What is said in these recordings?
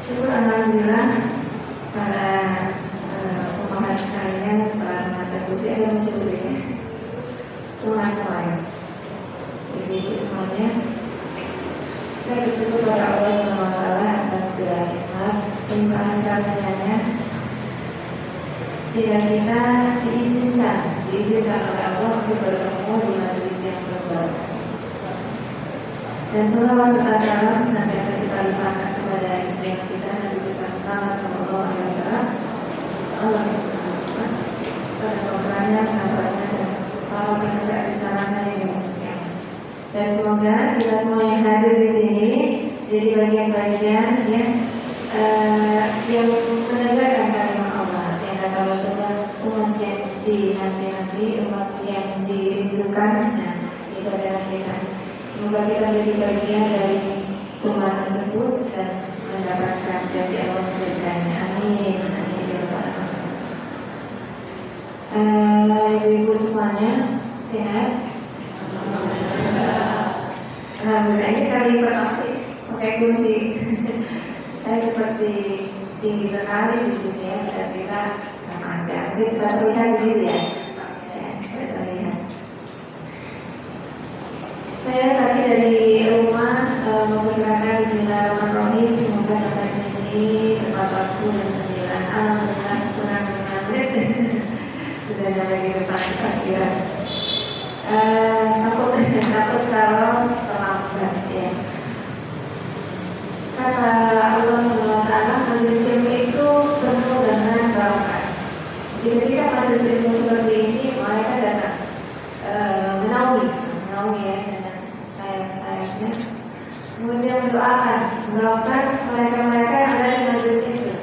Syukur alhamdulillah para pemohon sekalian, para remaja putri, ada remaja putrinya, remaja lain, ibu semuanya. Saya bersyukur pada Allah SWT atas segala nikmat, limpahan karunia-Nya, sehingga kita diizinkan oleh Allah untuk bertemu di majelis yang berbahagia. Dan selawat serta salam senantiasa kita limpahkan kepada junjungan kita Nabi besar Muhammad SAW, Allah SWT, pada pemberanya, sahabatnya, dan para penegak risalahnya yang dimuliakan. Dan semoga kita semua yang hadir di sini jadi bagian-bagian yang menegakkan kalimat Allah, yang kata Rasulullah, umat yang dinanti-nanti, umat yang dirindukan. Nah, itu adalah kita. Semoga kita menjadi bagian dari umat tersebut dan mendapatkan janji Allah surganya. Amin. Amin ya rabbal alamin. Ibu-ibu semuanya sehat? Alhamdulillah. Ini kali pertama pakai kursi. Saya seperti tinggi sekali di sini ya, dan kita sama aja. Mungkin sudah terlihat begitu ya. Sudah terlihat. Saya tadi dari rumah memperkirakan Bismillahirrahmanirrahim, semoga sampai sini tepat waktu jam 9. Alhamdulillah kurang 5 menit sudah ada di depan kira. Takut kalau terlambat ya. Kata Allah SWT, majelis ilmu itu penuh dengan barokah. Jadi ketika majelis ilmu seperti ini, mereka datang menaungi ya, sayap-sayapnya, kemudian mendoakan mereka-mereka yang ada di majelis itu.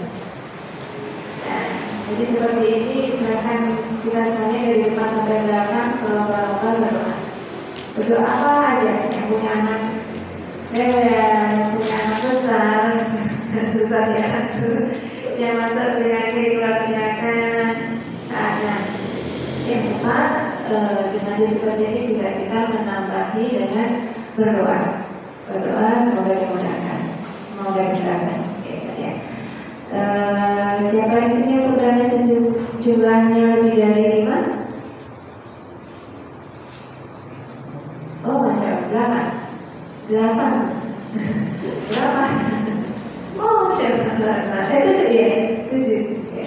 Nah, jadi seperti ini, silakan kita semuanya dari depan sampai belakang berlomba-lomba berdoa apa aja. Yang punya anak yang punya anak besar susah ya, yang masuk telinga kiri keluar telinga kanan saatnya. Yang keempat, di majelis seperti ini juga kita menambahi dengan berdoa semoga dimudahkan, ya. Siapa di sini putranya jumlahnya lebih dari 5? Oh, masya Allah, 8. Oh, masya Allah, 7 ya, 7 ya.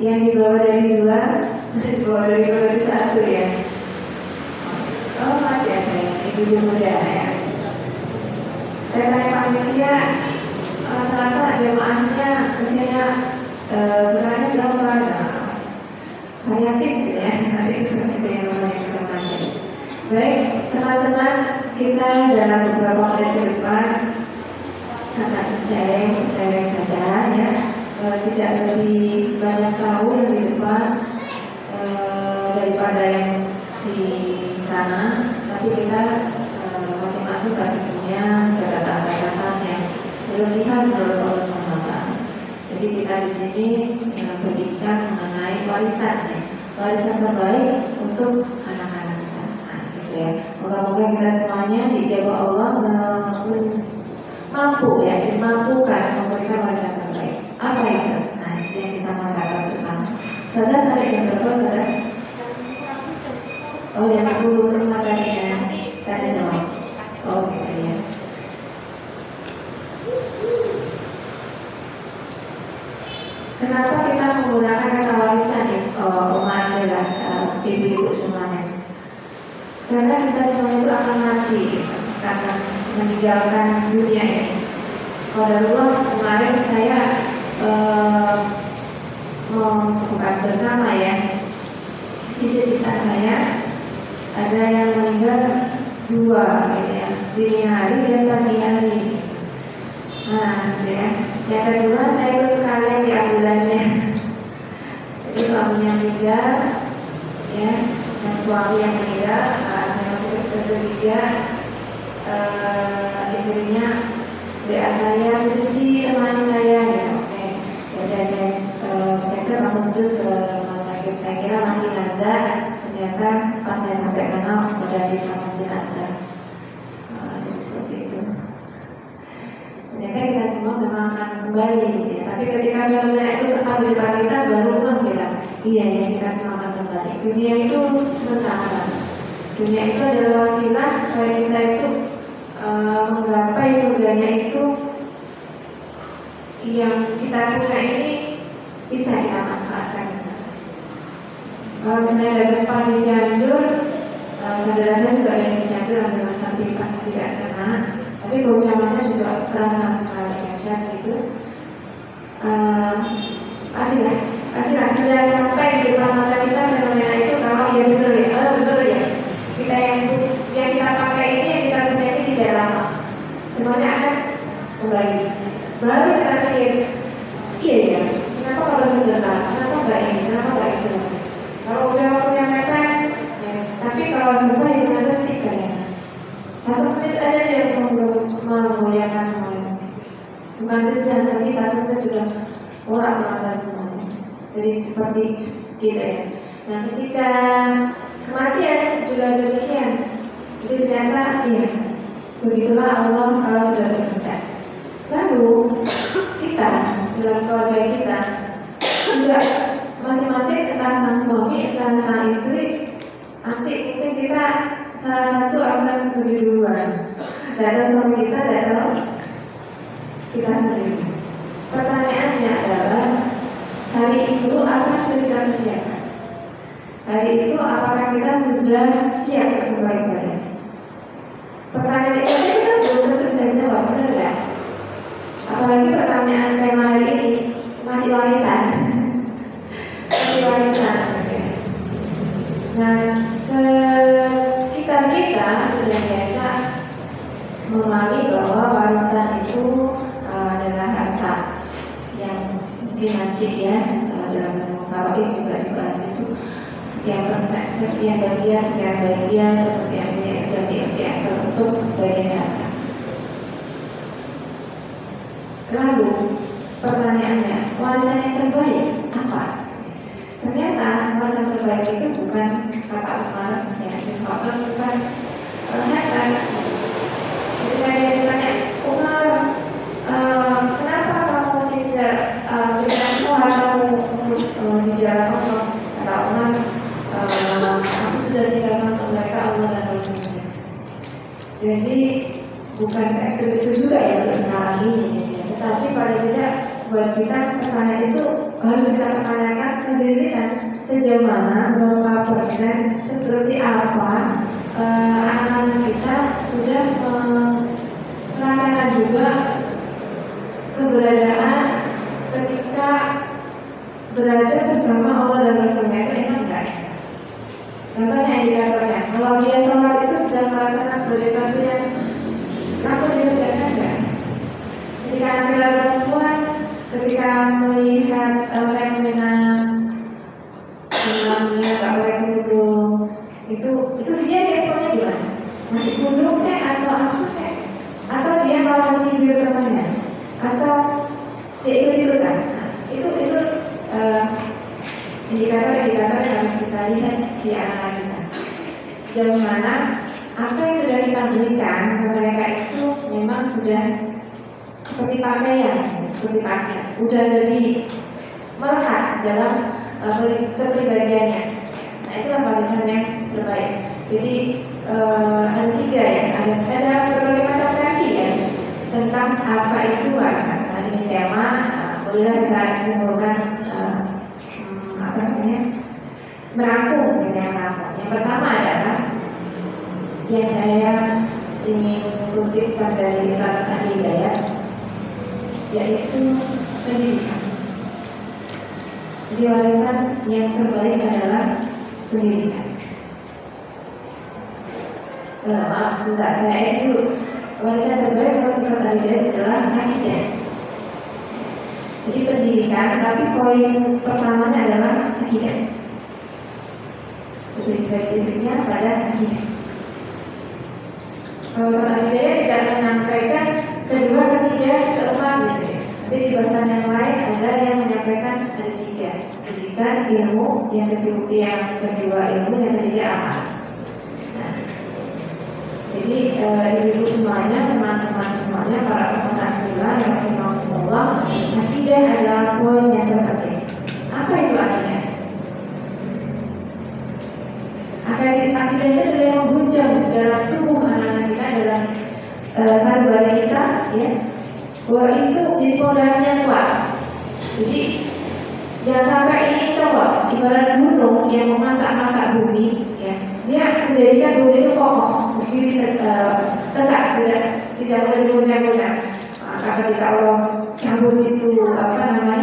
Yang di bawah dari 2, di bawah dari 2 dari 1 ya. Oh, masih ada ya, ibu muda ya. Saya tanya panitia, rata-rata jemaahnya usianya berada berapa? Variatif gitu ya, hari itu ada yang remaja. Baik, teman-teman, kita dalam beberapa menit ke depan akan sharing saja ya. Tidak lebih banyak tahu yang di depan daripada yang di sana, tapi kita masing-masing pasti punya catatan-catatan yang berlebihan menurut Allah SWT. Jadi kita di sini berbincang mengenai warisan terbaik untuk anak-anak kita. Nah, gitu ya. Moga-moga kita semuanya dijabah Allah dimampukan memberikan warisan terbaik. Apa itu? Nah, itu yang kita mau catat bersama. Saudara sampai jam berapa, saudara? Oh, yang 10 terima kasih ya. Saya jawab. Oh, ya. Kenapa kita menggunakan kata warisan ya? Umat adalah ibu-ibu semuanya. Karena kita semua itu akan mati karena meninggalkan dunia ini. Qadarullah, kemarin saya bukan bersama ya. Di sekitar saya ada yang meninggal 2 gitu ya, dini hari dan pagi hari. Nah, gitu ya. Yang kedua, saya ikut sekalian di ambulannya. Jadi suaminya meninggal, ya, dan suami yang meninggal, saya masih ketiga, istrinya WA saya, jadi teman saya, gitu. Oke, udah saya langsung cus ke rumah sakit. Saya kira masih nazar, ternyata pas saya sampai sana udah di kamar jenazah. Jadi seperti itu. Ternyata kita semua memang akan kembali, ya. Tapi ketika fenomena itu tetap di depan kita, baru kita, iya ya, kita semua akan kembali. Dunia itu sebentar. Dunia itu adalah wasilah supaya kita itu menggapai surganya itu yang kita punya ini bisa kita manfaatkan. Kalau misalnya ada gempa di Cianjur, saudara saya juga ada di Cianjur, tapi pas tidak kena, tapi goncangannya juga terasa sekali dahsyat gitu. Pastilah sudah sampai di depan mata kita fenomena itu. Kalau ya betul ya, kita yang kita pakai ini, yang kita punya ini tidak lama, semuanya akan kembali. Baru kita pikir, iya ya, kenapa kalau sebentar, kenapa enggak ini, kenapa enggak itu. Kalau udah waktunya mepet, ya. Tapi kalau gempa itu dengan detik kan ya, 1 menit aja dia menggoyahkan semuanya. Bukan sejam, tapi 1 menit juga orang semuanya. Jadi seperti gitu ya. Nah, ketika kematian juga demikian. Jadi ternyata iya, begitulah Allah kalau sudah berkehendak. Lalu kita dalam keluarga kita juga masing-masing, entah sang suami, entah sang istri, nanti mungkin kita salah satu akan lebih duluan. Data suami kita, data kita sendiri. Pertanyaannya adalah, hari itu apa sudah kita persiapkan? Hari itu apakah kita sudah siap untuk kembali? Pertanyaan itu kita belum tentu bisa jawab, benar nggak? Apalagi pertanyaan tema hari ini masih warisan. Masih warisan. Nah, sekitar kita sudah biasa memahami bahwa warisan itu adalah harta yang mungkin nanti ya dalam Faraid juga dibahas itu sekian bagian seperti yang diartikan untuk bagian harta. Lalu pertanyaannya, warisan yang terbaik apa? Ternyata warisan terbaik itu bukan kata Umar, ya, bukan harta. Ketika dia ditanya, Umar, kenapa kamu tidak berikan semua hartamu untuk di jalan Allah? Kata Umar, aku sudah tinggalkan untuk mereka Allah dan Rasulnya. Jadi bukan se-ekstrim itu juga ya untuk sekarang ini, ya. Tetapi paling tidak buat kita pertanyaan itu harus kita pertanyakan ke diri kita, sejauh mana, berapa persen, seperti apa anak-anak kita sudah merasakan juga keberadaan ketika berada bersama Allah dan Rasulnya, itu enak enggak? Contohnya indikatornya, kalau dia sholat itu sudah merasakan sebagai satu yang langsung dikerjakan enggak? Ketika anak perempuan, ketika melihat fenomena imamnya nggak boleh kerudung, itu dia responnya gimana? Masih kerudung atau apa atau dia malah mencibir temannya, atau dia ikut-ikutan? Itu indikator yang harus kita lihat di anak-anak kita. Sejauh mana apa yang sudah kita berikan ke mereka itu memang sudah seperti pakaian, udah jadi melekat dalam kepribadiannya. Nah, itulah warisan yang terbaik. Jadi ada 3 ya, ada berbagai macam versi ya tentang apa itu warisan. Nah, ini tema, bolehlah kita simpulkan merangkum. Yang pertama adalah yang saya ingin kutipkan dari Ustaz Hidayat, yaitu pendidikan. Jadi warisan yang terbaik adalah pendidikan. Maaf, sebentar, saya ini dulu. Warisan terbaik menurut Ustaz Hidayat adalah akidah. Jadi pendidikan, tapi poin pertamanya adalah akidah. Lebih spesifiknya pada akidah. Kalau Ustaz Hidayah tidak menyampaikan kedua, ketiga, keempat gitu ya. Nanti di bahasan yang lain ada yang menyampaikan ada tiga. Pendidikan, ilmu, yang kedua ilmu, yang ketiga amal. Nah, jadi ibu-ibu semuanya, teman-teman semuanya, para pemerhati yang rahimahumullah, akidah adalah poin yang terpenting. Apa itu akidah? Akidah itu adalah yang menghujam dalam tubuh anak-anak kita, dalam sanubari kita, ya. Bahwa itu jadi pondasi yang kuat. Jadi jangan sampai ini coba ibarat gunung yang memasak-masak bumi, ya. Dia menjadikan bumi itu kokoh, berdiri tegak, tidak boleh goncang-goncang. Ketika Allah cabut itu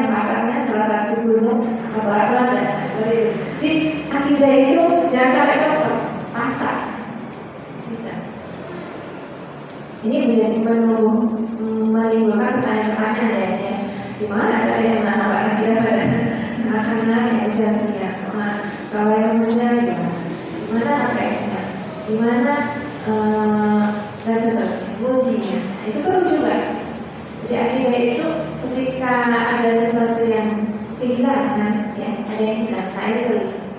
masaknya salah satu gunung pelan-pelan dan seperti itu. Jadi akidah itu jangan sampai copot, masak. Ini menjadi menimbulkan pertanyaan-pertanyaan ya. Gimana cara yang menanamkan akidah pada anak-anak yang usia muda? Kalau yang muda gimana tesnya? Gimana dan seterusnya? Ujinya itu perlu juga. Jadi akidah itu ketika ada sesuatu yang kehilangan, ya, ada yang hilang, nah ini tulis.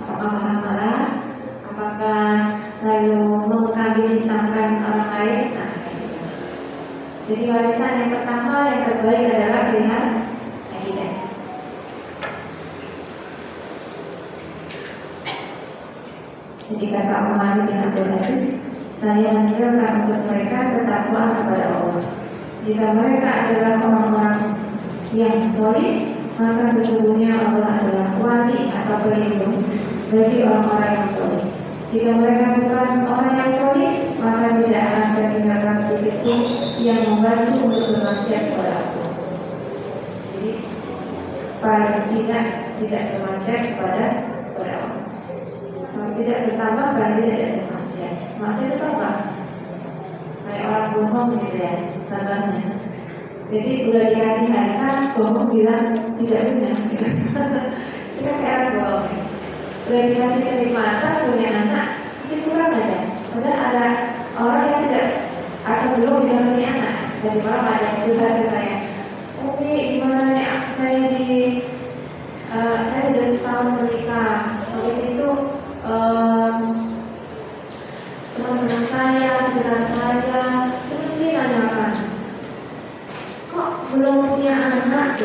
Apakah marah-marah? Apakah lalu mengkambing hitamkan orang lain? Nah, jadi warisan yang pertama yang terbaik adalah pilihan akidah. Jadi kata Umar bin Abdul Aziz, saya meninggalkan untuk mereka ketakwaan kepada Allah. Jika mereka adalah orang-orang yang solih, maka sesungguhnya Allah adalah wali atau pelindung bagi orang-orang yang solih. Jika mereka bukan orang yang solih, maka tidak akan saya tinggalkan sedikit pun yang membantu untuk bermaksiat kepada Allah. Jadi paling tidak bermaksiat kepada Allah. Kalau tidak bertambah, paling tidak bermaksiat. Maksiat itu apa? Kayak orang bohong gitu ya, contohnya. Jadi udah dikasih harta, bohong bilang tidak punya. Kita kayak orang bohong. Udah dikasih kenikmatan, punya anak, masih kurang aja. Padahal ada orang yang tidak atau belum punya anak. Jadi malam ada yang curhat ke saya. Oke, gimana nih? Saya udah setahun menikah. Habis itu teman-teman saya, sekitar saya terus dia nanyakan, kok belum punya anak?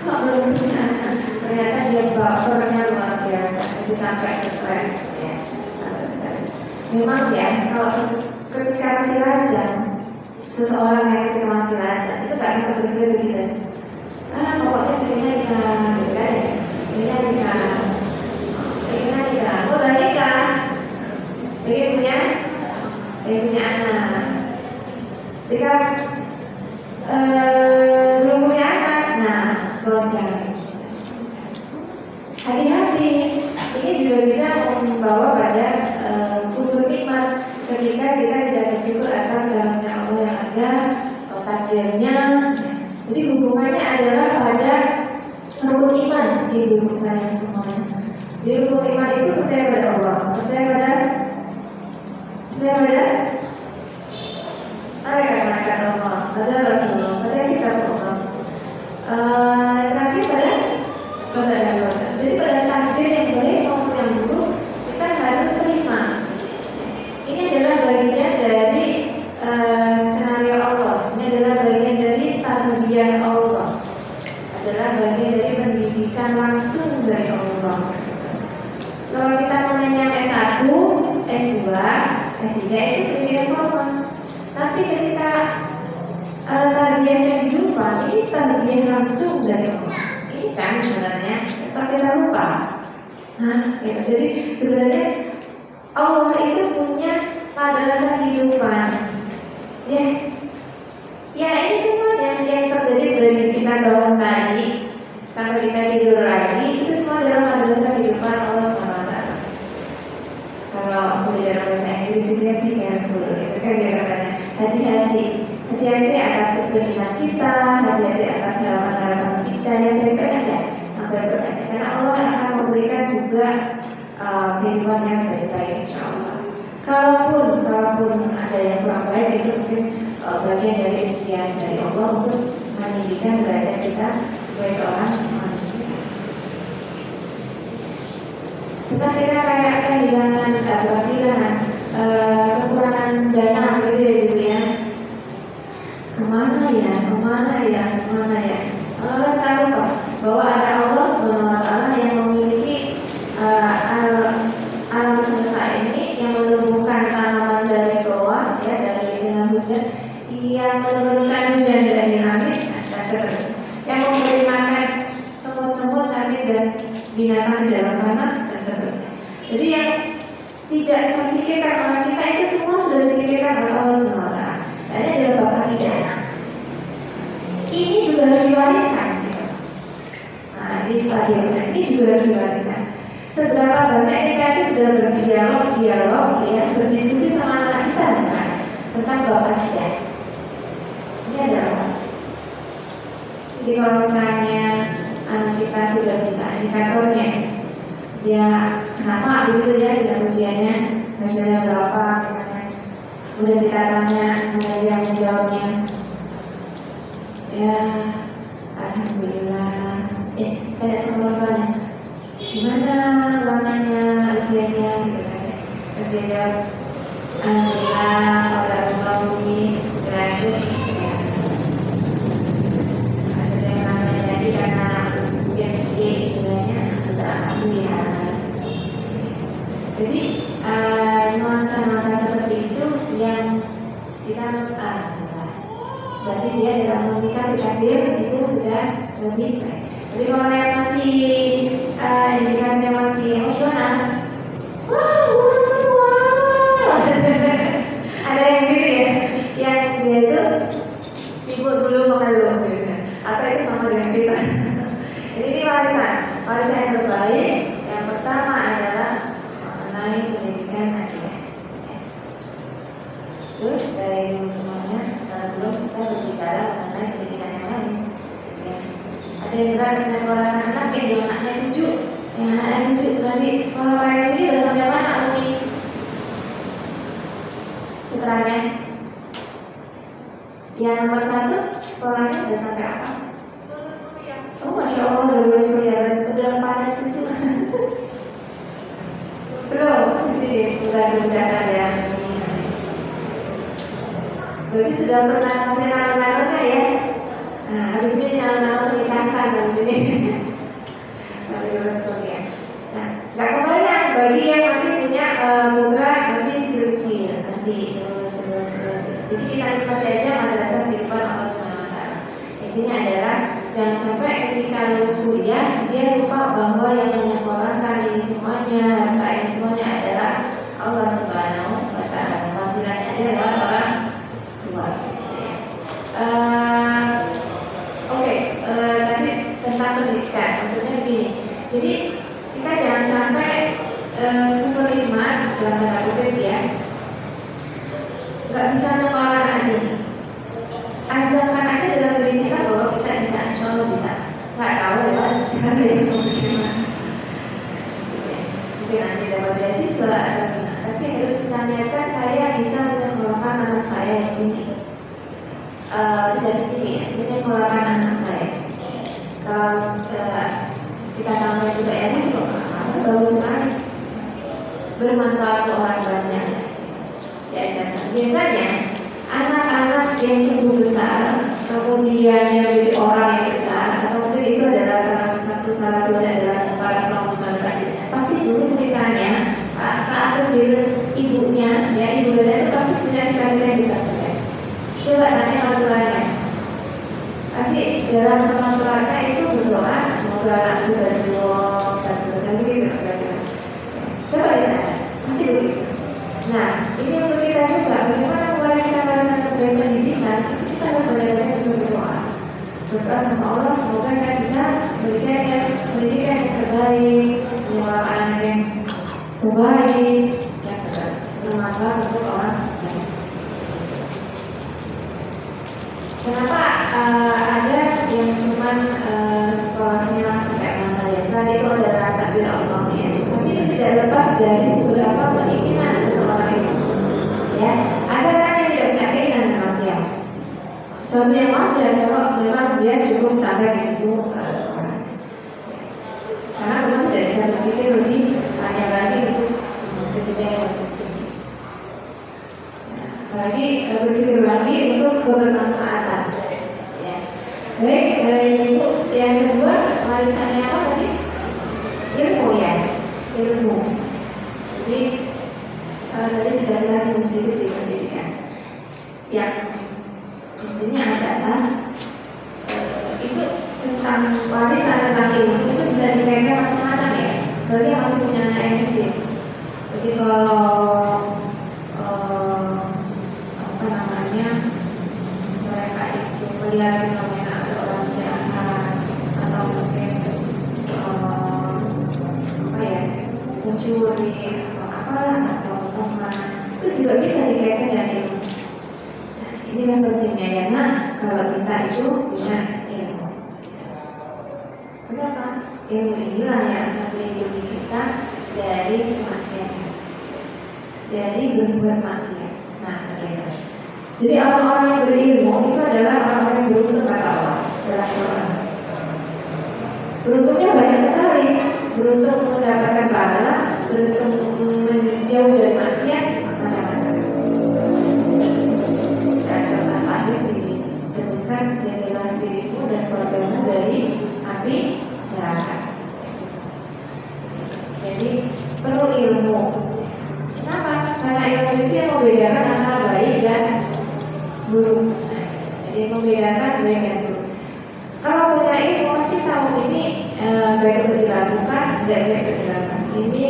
Kok belum punya anak? Ternyata dia bapernya luar biasa, jadi sampai stres ya. Memang ya, kalau ketika masih lajang, seseorang yang ketika masih lajang itu gak sampai berpikir begitu. Pokoknya pengennya nikah, gitu kan ya? Pengennya nikah, udah nikah. Ingin punya anak. Jika belum punya anak, nah goncang. Hati-hati, ini juga bisa membawa pada kufur nikmat ketika kita tidak bersyukur atas karunia Allah yang ada, takdirnya. Jadi hubungannya adalah pada rukun iman, ibu-ibu saya semuanya. Di rukun iman itu percaya pada Allah, percaya pada malaikat Allah, pada Rasulullah, pada kitab Allah. Terakhir pada Allah. Jadi pada takdir yang baik maupun yang buruk kita harus terima. Ini adalah bagian dari skenario Allah. Ini adalah bagian dari tarbiyah Allah. Adalah bagian dari pendidikan langsung dari Allah. Kalau kita mengenyam S1, S2, S3 itu pendidikan formal. Tapi ketika tarbiyah kehidupan ini tarbiyah langsung dari Allah. Ini kan sebenarnya kalau kita lupa. Ya, jadi sebenarnya Allah itu punya madrasah kehidupan. Ya ini semuanya yang terjadi dari kita bangun tadi sampai kita tidur lagi itu semua adalah madrasah kehidupan Allah SWT. Kalau aku di dalam bahasa Inggris itu be careful, itu kan dia katanya hati-hati. Hati-hati atas kepentingan kita, hati-hati atas harapan-harapan kita yang baik-baik aja, karena Allah akan memberikan juga kehidupan yang baik-baik, insya Allah. Kalaupun ada yang kurang baik, itu mungkin bagian dari ujian dari Allah untuk meninggikan derajat kita sebagai seorang manusia. Tetapi kita kayak kehilangan kekurangan dana gitu ya dulu ya. Kemana ya? Soalnya kita lupa bahwa ada Allah Subhanahu Wa Taala yang memiliki alam semesta ini, yang menumbuhkan tanaman dari bawah, ya, dari dengan hujan, yang menurunkan hujan dari langit, dan seterusnya, yang memberi makan semut-semut, cacing dan binatang di dalam tanah, dan seterusnya. Jadi yang tidak terpikirkan oleh kita itu semua sudah dipikirkan oleh Allah Subhanahu Wa Taala. Ini adalah bab akidah. Ini juga harus diwariskan. Nah, ini stadiumnya. Ini juga harus diwariskan. Seberapa banyak kita itu sudah berdialog, ya, berdiskusi sama anak kita misalnya tentang bab akidah. Ini adalah. Jadi kalau misalnya anak kita sudah bisa indikatornya, dia kenapa begitu ya dengan ujiannya, hasilnya berapa misalnya. Kemudian kita tanya, kemudian dia menjawabnya, ya alhamdulillah. Kayak semuanya, gimana ulangannya, ujiannya, gitu kan? Dan dia jawab, alhamdulillah, pada membagi, terus ada yang namanya jadi karena dia kecil, istilahnya, alhamdulillah. Jadi nuansa-nuansa seperti itu yang kita harus berarti dia dalam memberikan takdir itu sudah lebih baik. Tapi kalau yang masih indikasinya masih emosional, ada yang begitu ya, yang dia itu sibuk dulu mengeluh gitu, atau itu sama dengan kita. Ini warisan yang terbaik. Yang pertama adalah mengenai pendidikan akidah. Terus dari dulu semuanya, belum kita berbicara mengenai pendidikan yang lain. Ya. Ada yang berat dengan orang anak yang anaknya 7, sudah di sekolah paling tinggi udah sampai mana Umi? Putranya. Yang nomor 1 sekolahnya udah sampai apa? Oh, masya Allah, udah lulus kuliah, udah panen cucu. Belum, di sini mudah-mudahan ya. Berarti sudah pernah ngasih nama-namanya ya. Nah, habis ini nama-nama memisahkan habis ini. Baru lulus kuliah. Nah, nggak kebayang bagi yang masih punya putra masih kecil nanti terus. Jadi kita nikmati aja madrasah di depan Allah Subhanahu Wa Taala. Intinya adalah jangan sampai ketika lulus kuliah dia lupa bahwa yang menyekolahkan ini semuanya, harta ini semuanya adalah Allah Subhanahu Wa Taala. Wasilahnya aja lewat orang tua. Tadi tentang pendidikan, maksudnya begini. Jadi kita jangan sampai menikmat dalam tanda kutip ya, nggak bisa sekolah aja. Azamkan aja dalam diri kita bahwa kita bisa, insya Allah bisa. Nggak tahu ya, cara yang bagaimana. Mungkin nanti dapat beasiswa atau gimana. Tapi harus kita niatkan saya bisa menyekolahkan anak saya yang tinggi. Tidak harus tinggi ya, menyekolahkan anak saya. Kalau kita tambah juga ya, juga bagus sekali. Bermanfaat ke orang banyak. Ya, biasanya anak-anak yang tumbuh besar, kemudian yang menjadi orang yang besar, atau mungkin itu adalah salah dua adalah para suami pasti dulu ceritanya saat kecil ibunya, ya ibunya itu pasti punya cita-cita yang bisa capai. Coba tanya orang tuanya, pasti dalam sama keluarga itu berdoa semoga anakku berjuang dan seterusnya begitu. Coba ditanya, masih begitu. Nah, ini untuk kita coba bagaimana mewariskan warisan terbaik pendidikan. Kita harus benar-benar juga berdoa. Berdoa sama Allah, semoga saya bisa memberikan pendidikan yang terbaik, menyekolahkan anak yang terbaik, dan seterusnya bermanfaat untuk orang lain. cuman sekolahnya sampai mana ya, selain itu adalah takdir Allah ya. Tapi itu tidak lepas dari seberapa keinginan seseorang itu. Ya, ada kan yang tidak punya keinginan memang dia. Suatu yang wajar kalau memang dia cukup sampai di situ sekolah. Karena memang tidak bisa berpikir lebih banyak lagi untuk kejenjang yang lebih tinggi. Apalagi berpikir lagi untuk kebermanfaatan. Ya. Baik, ibu yang kedua warisannya apa tadi? Ilmu ya, ilmu. Jadi tadi sudah kita singgung sedikit di pendidikan. Yang intinya adalah itu tentang warisan, tentang ilmu itu bisa dikaitkan macam-macam ya. Bagi yang masih punya anak yang kecil. Jadi kalau apa namanya, mereka itu melihat fenomena ada orang jahat atau mungkin apa ya, mencuri atau apalah atau teman, itu juga bisa dikaitkan dengan ilmu. Nah, ini yang pentingnya ya nak, kalau kita itu punya ilmu. Kenapa? Ilmu inilah yang akan melindungi kita dari kemaksiatan, dari berbuat maksiat. Nah, begitu. Jadi orang-orang yang berilmu itu adalah orang-orang yang beruntung kata Allah dalam Quran. Beruntungnya banyak sekali. Beruntung mendapatkan pahala, beruntung menjauh dari maksiat, macam-macam. Dan contoh lahir disebutkan jadilah dirimu dan keluargamu dari api neraka. Jadi perlu ilmu. Kenapa? Karena ilmu itu yang membedakan antara baik dan buruk. Jadi membedakan baik dan buruk. Kalau punya ilmu pasti tahu ini baik itu dilakukan dan baik itu dilakukan. Ini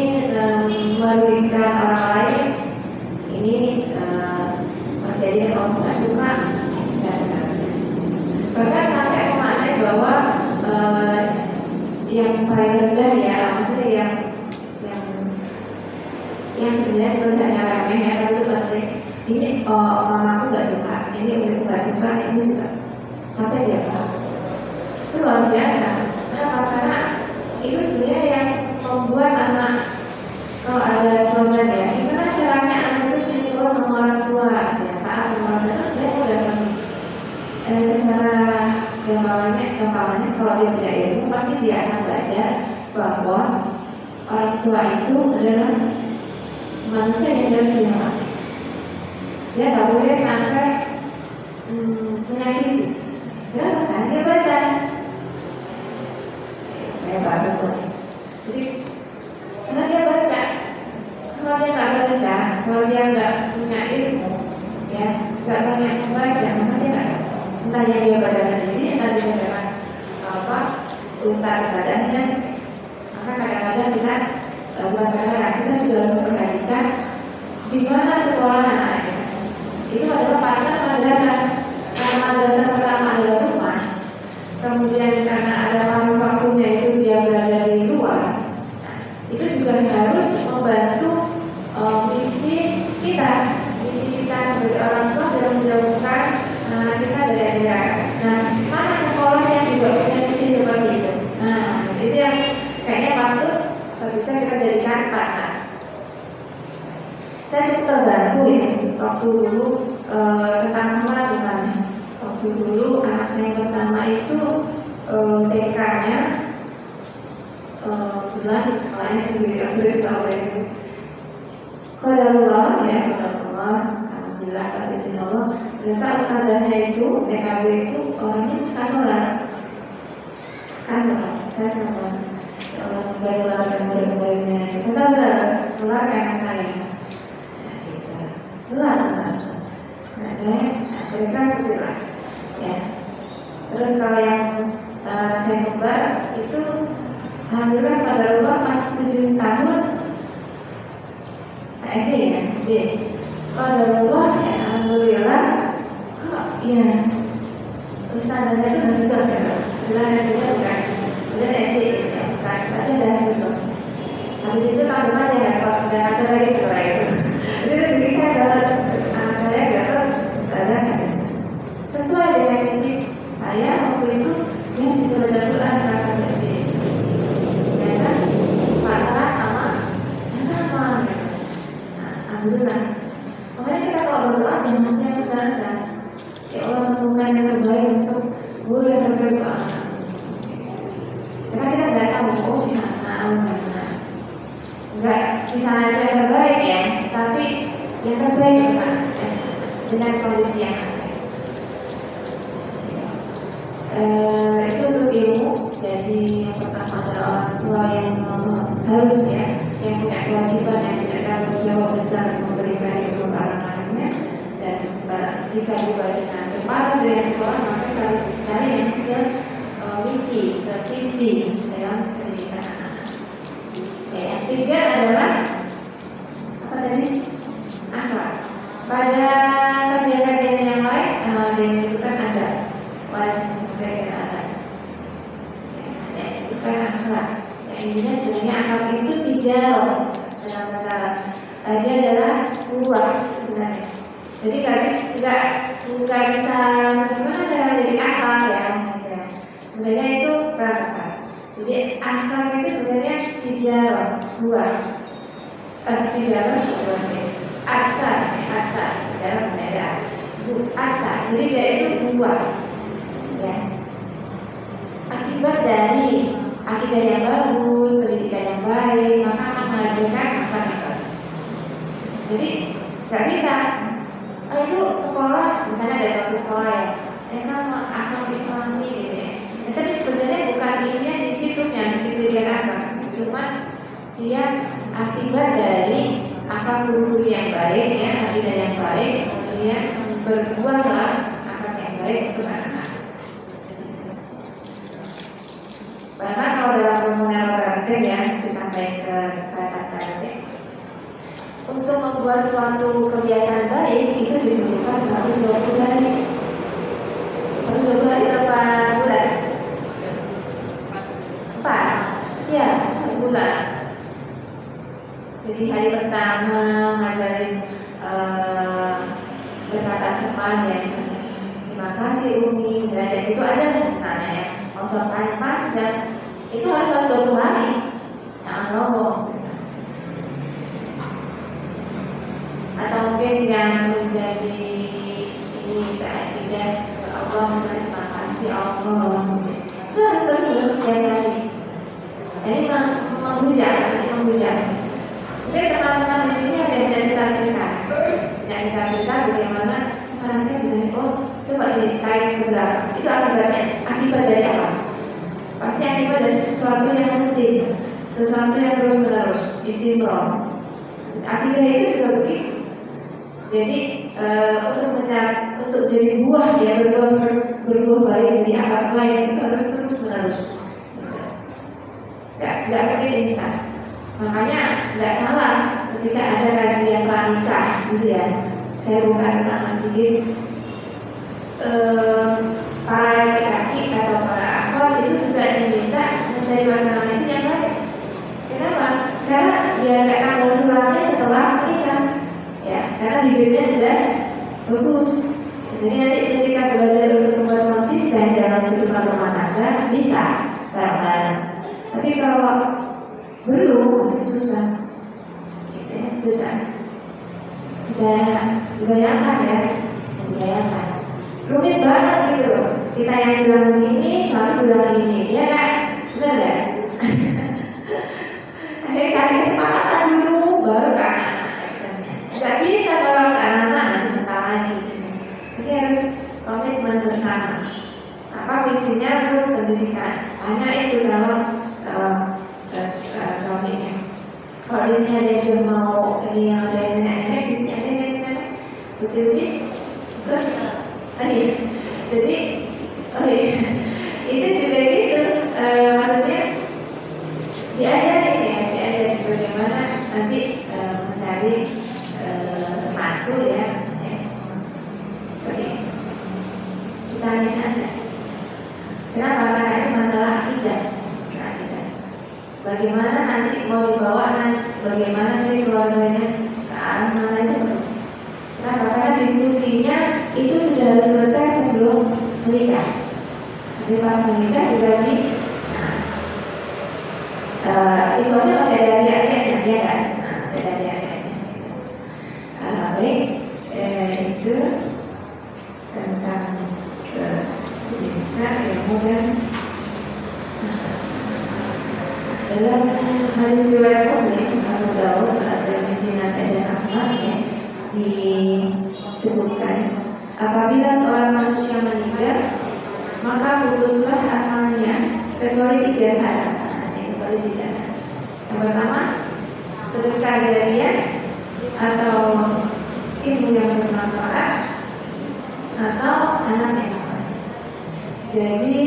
merugikan orang lain. Ini menjadi orang tidak suka dan sebagainya. Bahkan sampai memaknai bahwa yang paling rendah ya, maksudnya yang sebenarnya sebenarnya remeh ya, tapi itu penting. Ini mama aku nggak suka, ini ibu nggak suka, ini juga sampai dia paham. Itu luar biasa. Nah, karena itu sebenarnya yang membuat anak, kalau ada slogan ya, gimana caranya anak itu timbul sama orang tua, ya taat sama orang tua, itu sebenarnya udah secara gampangannya kalau dia punya ilmu pasti dia akan belajar bahwa orang tua itu adalah manusia yang harus dihormati. Dia nggak boleh sampai menyakiti. Kenapa? Karena dia baca. Saya baru kok. Jadi karena dia baca. Kalau dia nggak baca, kalau dia nggak punya ilmu, ya nggak banyak membaca, maka dia nggak. Entah yang dia baca sendiri, entah dia bacakan apa ustaz keadaannya. Maka kadang-kadang kita kita juga harus memperhatikan di mana sekolah anak kita. Itu adalah partner madrasah. Karena madrasah pertama adalah rumah, kemudian karena ada waktunya itu dia berada di luar. Nah, itu juga harus membantu misi kita sebagai orang tua dalam menjauhkan anak kita dari ajaran. Nah, mana sekolah yang juga punya misi seperti itu? Nah, itu yang kayaknya patut bisa kita jadikan partner. Saya cukup terbantu ya waktu dulu tentang sekolah misalnya. Waktu dulu anak saya yang pertama itu TK-nya kebetulan di sekolahnya sendiri, waktu di sekolah itu. Qadarullah ya, qadarullah. Alhamdulillah kasih izin Allah. Ternyata ustazahnya itu TKB itu orangnya suka sholat. Ya Allah semoga menularkan murid-muridnya. Kita menularkan anak saya. Benar. Nah, saya mereka syukurlah. Ya. Terus kalau yang saya kembar itu alhamdulillah pada Allah pas 7 tahun SD ya, SD. Pada Allah ya alhamdulillah kok ya ustazahnya itu harus terkenal. Dengan SD-nya bukan SD ya, bukan, tapi ada gitu. Habis itu tahun depan ya nggak ngajar lagi sekolah itu. Jadi rezeki saya dapat, anak saya dapat ustazah sesuai dengan misi saya waktu itu. Dia bisa itu untuk ilmu. Jadi yang pertama adalah orang tua yang harusnya yang punya kewajiban, yang punya tanggung jawab besar memberikan ilmu para anaknya. Dan jika juga dengan berpaling dari sekolah, maka harus cari yang sevisi dalam pendidikan anak. Ya, yang ketiga adalah apa tadi? Akhlak. Pada kajian-kajian yang lain yang menyebutkan ada warisan dari anak. Ya, itu kan akhlak. Yang intinya sebenarnya akhlak itu tijarah dalam bahasa Arab. Dia adalah buah sebenarnya. Jadi nggak bisa gimana cara menjadi akhlak ya. Sebenarnya itu perangkat. Jadi akhlak itu sebenarnya tijarah buah. Tijarah buah sih. Aksa, tijarah beda. Aksa. Jadi dia itu buah. Ya. Akibat dari yang bagus, pendidikan yang baik, maka akan menghasilkan akhlak yang bagus. Jadi nggak bisa. Itu sekolah, misalnya ada suatu sekolah ya kan akhlak Islami gitu ya. Tapi sebenarnya bukan ini di situ yang pendidikan akhlak, cuma dia akibat dari akhlak guru yang baik ya, akidah yang baik, kemudian berbuahlah akhlak yang baik untuk anak-anak. Bahkan kalau dalam komunal parenting ya, kita baik ke bahasa parenting, untuk membuat suatu kebiasaan baik itu dibutuhkan 120 hari. 120 hari berapa bulan? 4. Ya, 4 bulan. Jadi hari pertama ngajarin berkata sembah ya, misalnya terima kasih Umi, misalnya itu aja kan misalnya ya. Mau soal paling panjang itu harus 120 hari. Jangan ngomong. Atau mungkin yang menjadi ini keadilan Allah, terima kasih Allah, itu harus terus setiap hari. Jadi menghujat. Mungkin teman-teman di sini ada yang cerita bagaimana sekarang saya bisa coba ditarik ke belakang. Itu akibat dari apa? Pasti akibat dari sesuatu yang rutin, sesuatu yang terus menerus istimror. Akibat itu juga begitu. Jadi untuk jadi buah ya berbuah baik, jadi akhlak baik itu harus terus menerus. Nggak mungkin instan. Makanya nggak salah ketika ada kajian pranikah gitu ya. Saya buka sama sedikit para laki-laki atau para akhwat itu juga diminta mencari pasangan itu yang baik. Kenapa? Karena biar nggak tanggal sulapnya setelah menikah. Ya, karena bibirnya sudah bagus. Jadi nanti ketika belajar untuk membuat konsisten dalam kehidupan rumah tangga bisa bareng-bareng. Tapi kalau belum itu susah, gitu ya, susah. Bisa dibayangkan ya, rumit banget gitu loh. Kita yang bilang ini, selalu bilang ini, ya kan? Benar nggak? Ada cari kesepakatan dulu, baru kan? Gak bisa kalau anak-anak nanti bentar lagi. Jadi harus komitmen bersama. Apa visinya untuk pendidikan? Hanya itu calon suaminya. Kalau di sini ada yang mau ini yang ada nenek-nenek, di sini ada nenek-nenek. Betul. Jadi itu juga gitu. Maksudnya diajarin bagaimana nanti mencari mantu ya. Seperti kita lihat aja. Kenapa? Karena ini masalah akidah. Bagaimana nanti mau dibawa bagaimana nanti keluarganya ke arah mana itu perlu. Kenapa? Karena diskusinya itu sudah harus selesai sebelum menikah. Jadi pas menikah juga itu aja masih ada lihat-lihatnya dia kan? Masih ada lihat-lihatnya. Baik, itu tentang pendidikan ilmu dan dalam hadis riwayat Muslim Abu Dawud dalam sini nasihat dan akhlak ya, disebutkan apabila seorang manusia meninggal maka putuslah amalnya kecuali 3 hal. Kecuali 3 hal. Yang pertama, sedekah jariah atau ilmu yang bermanfaat atau anak yang saleh. Jadi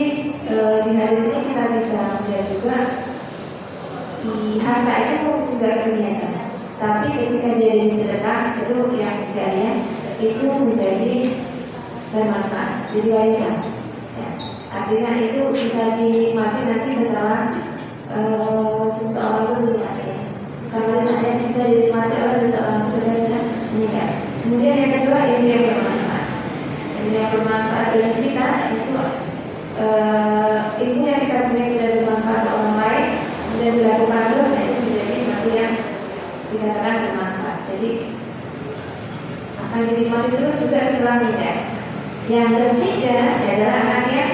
di hadis ini kita bisa melihat juga di harta itu enggak kelihatan, tapi ketika dia jadi sedekah itu yang jariah itu menjadi bermanfaat, jadi warisan. Ya, artinya itu bisa dinikmati nanti setelah seseorang itu meninggal. Karena warisannya bisa dinikmati oleh seseorang ketika sudah meninggal. Kemudian yang kedua, ilmu yang bermanfaat. Ilmu yang bermanfaat bagi kita itu ilmu yang kita punya tidak bermanfaat ke orang lain, kemudian dilakukan terus, itu menjadi sesuatu yang dikatakan bermanfaat. Jadi akan dinikmati terus juga setelah meninggal. Yang ketiga adalah anak yang